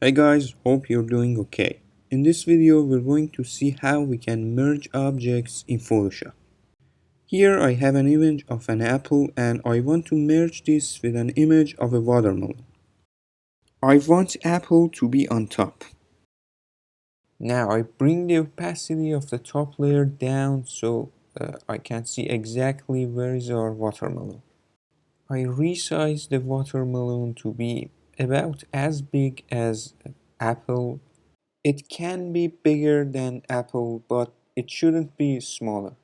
Hey guys, hope you're doing okay. In this video, we're going to see how we can merge objects in Photoshop. Here I have an image of an apple and I want to merge this with an image of a watermelon. I want apple to be on top. Now I bring the opacity of the top layer down so I can see exactly where is our watermelon. I resize the watermelon to be about as big as apple. It can be bigger than apple, but it shouldn't be smaller.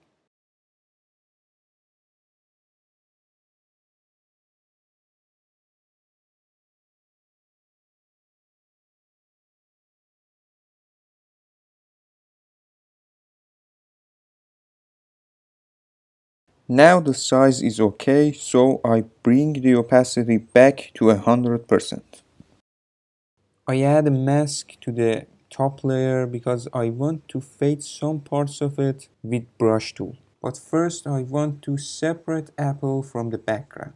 Now the size is okay, so I bring the opacity back to 100%. I add a mask to the top layer because I want to fade some parts of it with brush tool. But first I want to separate apple from the background.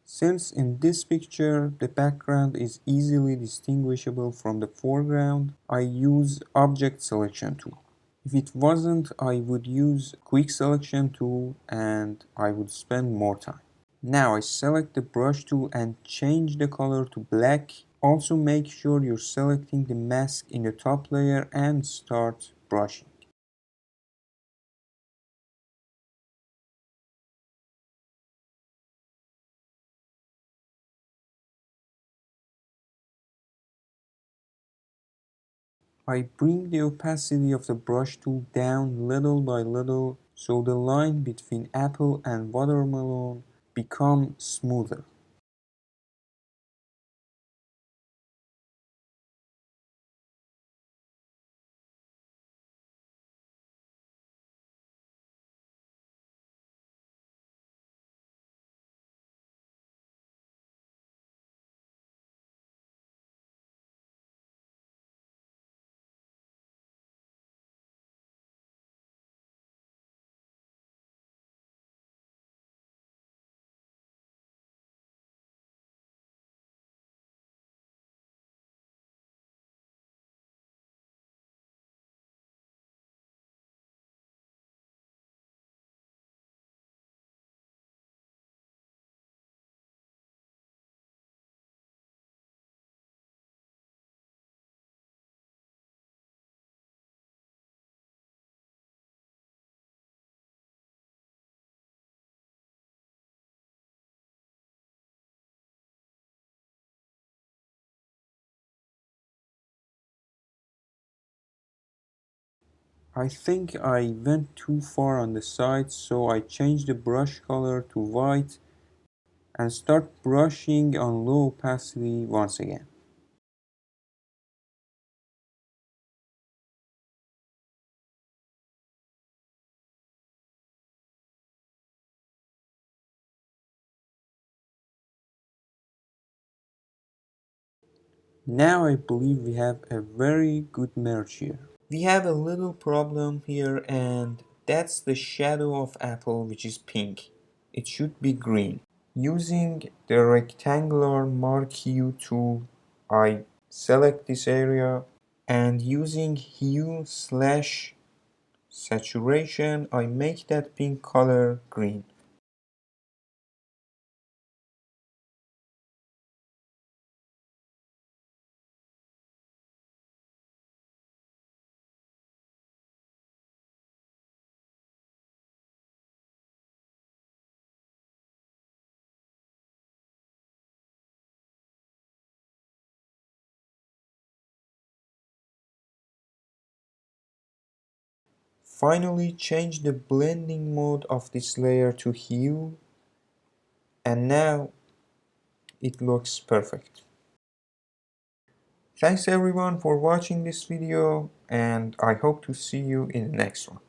Since in this picture the background is easily distinguishable from the foreground, I use object selection tool. If it wasn't, I would use quick selection tool and I would spend more time. Now I select the brush tool and change the color to black. Also make sure you're selecting the mask in the top layer and start brushing. I bring the opacity of the brush tool down little by little so the line between apple and watermelon become smoother. I think I went too far on the side, so I changed the brush color to white and start brushing on low opacity once again. Now I believe we have a very good merge here. We have a little problem here and that's the shadow of apple which is pink. It should be green. Using the rectangular mark hue tool, I select this area and using hue slash saturation, I make that pink color green. Finally, change the blending mode of this layer to hue, and now it looks perfect. Thanks everyone for watching this video, and I hope to see you in the next one.